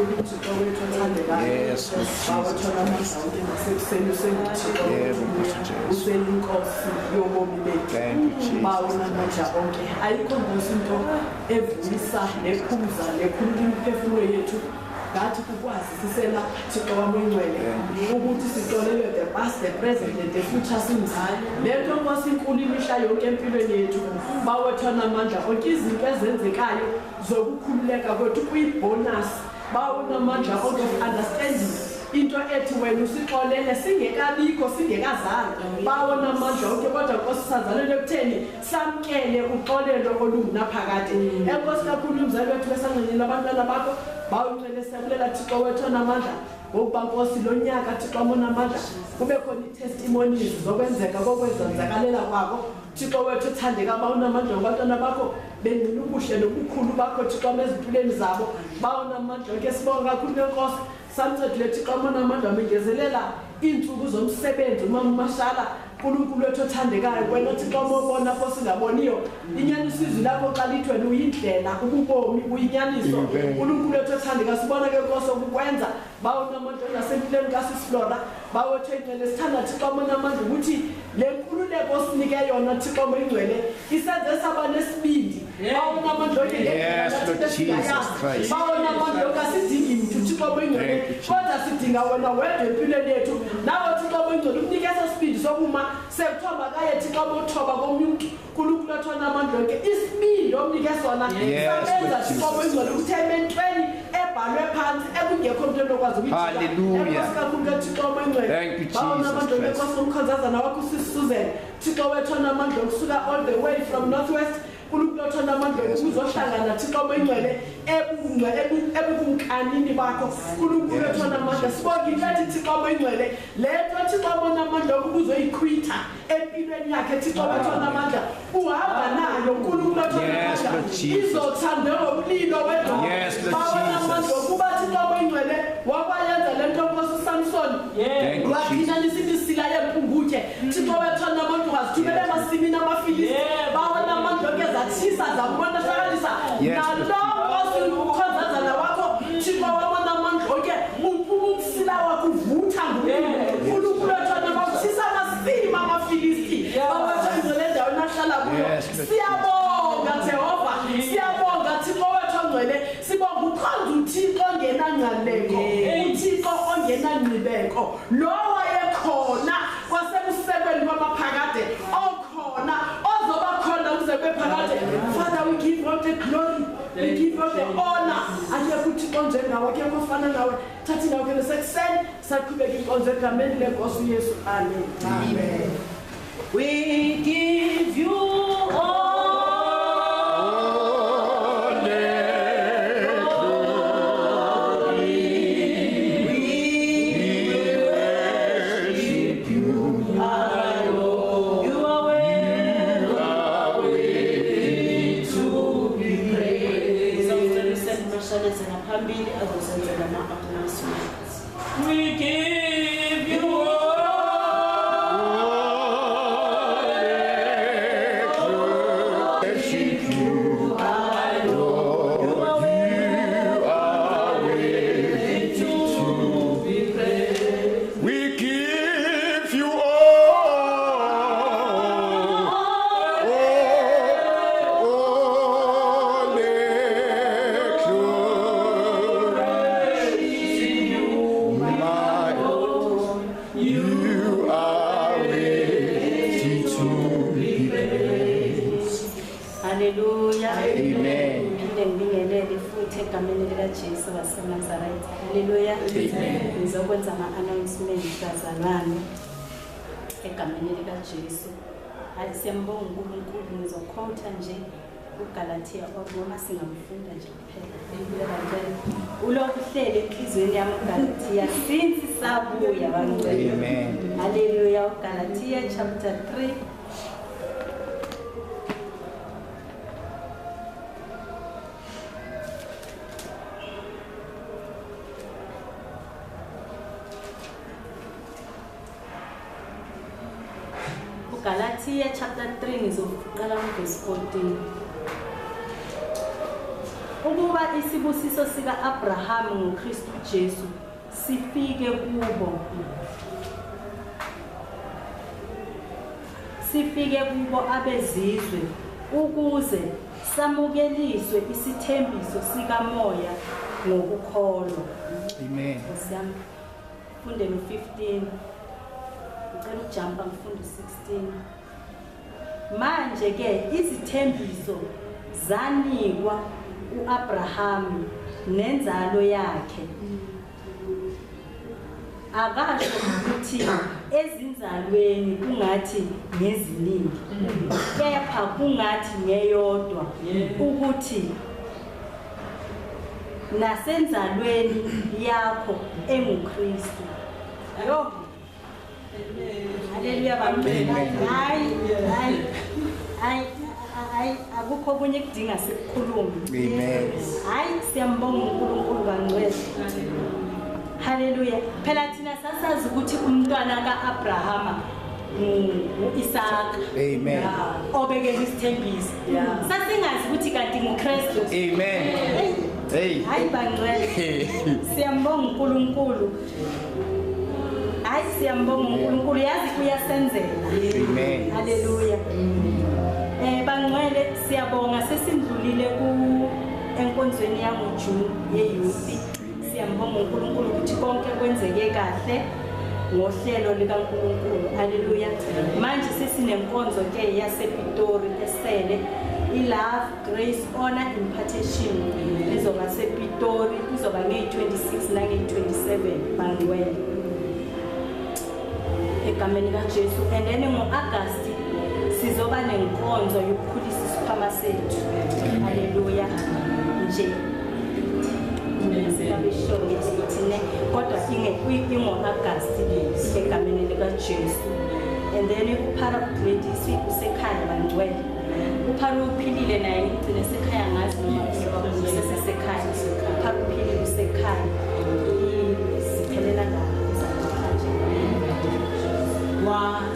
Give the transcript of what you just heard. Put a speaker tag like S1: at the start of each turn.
S1: kakhulu uThixo wethu othandekayo.
S2: Yes, Lord
S1: Bawuthona amandla onke nasekuseni usenguThixo wethu. Useyinkosi yobomi bethu.
S2: Thank you, Jesus.
S1: Bawona amandla onke. Ayikho into evuyisa nekhumza nekhulula imiphefumulo yethu. Ngathi kukwazi sisela Thixo wami oyingcwele ukuthi sixolele the past, the present and the future sins. Lento Nkosi inkulu imihla yonke empilweni yethu. Bawethana amandla onke izinto ezenzekayo zokukhululeka kwethu kuyibonus. Bawona amandla onke of understanding into ethi wena usixolele singekabikho singekazali. Bawona amandla onke kodwa Nkosi sazalele ekutheni samkele uxolelo olungunaphakade. Enkosi kakhulu umzali wethu besangcwele abantwana bakho bawuncele siyabulela Thixo wethu onamandla ngokuba Nkosi lo nyaka Thixo onamandla kube khona i-testimonies zokwenzeka kokwenzakalela kwakho Thixo wethu uthandeka bawunamandla ngabantwana bakho bengcina ubuhle nobukhulu bakho Thixo ezimpilweni zabo bawunamandla ke sibonga kakhulu Nkosi samncedile Thixo onamandla mengezelela insuku zomsebenzi uMamashala uNkulunkulu wethu othandekayo wena Thixo omobona pho singaboniyo inyaniso izwi lakho xa lithi wena uyindlela ububomi uyinyaniso uNkulunkulu wethu othandeka sibona ke Nkosi ukwenza bawona amandla nasempilweni kaSisiflora bawethu ingcele sithanda Thixo amandla ukuthi le nkululeko osinike yona Thixo oyingcwele isenze saba nesibindi bawona amandla bawona amandla asidingi mntu Thixo oyingcwele kodwa sidinga wena wedwa empilweni yethu nawe Thixo oyingcwele ukunike esibindi sokuma sekuthoba kaye Thixo omothoba komuntu uNkulunkulu wethu onamandla onke isibindi omnike sona sabenza Thixo oyingcwele ukuthi ementweni ebhalwe phansi ekungekho umuntu lokwazi ukuthi haleluya Thixo oyingcwele
S2: thank you Jesus
S1: bawonamandla onke umkhonzazana wakho uSisuzen Thixo wethu onamandla kusuka all the way from northwest uNkulunkulu wethu onamandla ukuzohlangana Thixo oyingcwele ebukumkanini bakho uNkulunkulu wethu onamandla sibonga ingathi Thixo oyingcwele lento Thixo onamandla ukuzoyikhwitha empilweni yakhe Thixo wethu onamandla uhamba nayo uNkulunkulu wethu onamandla izothanda ngomlilo wedwa bawonamandla ukuba Thixo oyingcwele wakwayenza lento Nkosi Samson waphina nisibisila yempunguthe Thixo wethu onamandla wasithumela emasimini amafilisti bawonamandla ke zathisa zabona sakalisa nalo ukhonzazana wakho Thixo wonamandla onke uphumula wakho uvutha uNkulunkulu wethu onamandla amasima amafilisti bawethu lendawo nahlala kuyo siyabonga Jehova siyabonga Thixo wethu ongcwele sibonga ukhonza uThixo ongenangcaleko uThixo ongenangcibeko lo wayekhona kwasebusekweni kwamaphakade okhona ozoba khona uzebe phakade Father we give all the glory we give all the honor ake kuThixo njengawe ke kufana nawe thathi nawe ke sekuseni saqhubeka inkonzo egameni leNkosi uYesu amen we give you all we give you
S3: Jesu waseNazaretha. Haleluya. Ngizokwenza ama-announcement kazalwane egameni likaJesu. Siyambonga uNkulunkulu ngizokhotha nje uGalatia noma singamfunda nje kuphela. Ulokhu uhlele enhlizweni yami uGalatia since sabuya bangcwele.
S2: Amen.
S3: Haleluya. uGalatia chapter 3 Galatia chapter 3 ngizoqala verse 14. ukuba isibusiso sika-Abraham ngoKristu Jesu sifike kubo abezizwe ukuze samukeliswe isithembiso sikamoya ngokukholwa.
S2: Amen.
S3: Siyami funde no-15. Ngicela ukujampa ngifunde 16. Manje ke izithembiso zanikwa uAbraham nenzalo yakhe. Akasho ukuthi ezinzalweni kungathi ngeziningi, kepha kungathi ngeyodwa, ukuthi nasenzalweni yakho enguKristu. Yo. Haleluya bamncane. Hayi akukho okunye kudinga sikukhuluma.
S2: Amen.
S3: Hayi siyambonga uNkulunkulu kaNgcwele. Haleluya. Phela thina sasazi ukuthi umntwana kaAbrahama uIsaka.
S2: Amen.
S3: Obekele isithembiso. Sasingazi ukuthi kanti nguKristu.
S2: Amen. Hey.
S3: Hayi bangcwele. Siyambonga uNkulunkulu. Hayi siyambonga uNkulunkulu, yazi uyasenzela.
S2: Amen.
S3: Haleluya. Bangcwele siyabonga sesindlulile enkonzweni yangoJune yeYouth. Siyambonga uNkulunkulu ukuthi konke kwenzeke kahle ngohlelo likaNkulunkulu. Haleluya. Manje sesinenkonzo ke yasePitori esele iLove Grace Honor Impartation izoba sePitori, izoba nge-26 nange-27 bangcwele egameni kaJesu. And then ngo-August sizoba nenkonzo yokukhulisa isikhwama sethu. Haleluya. Nje siyabishoyo sithine kodwa ingo-August egameni likaJesu. And then uParagladys usekhaya bangcwele. uPharuphilile naye ngigcine sekhaya ngazi noma usesekhaya. uPharuphilile usekhaya. Siphelela la. Wow.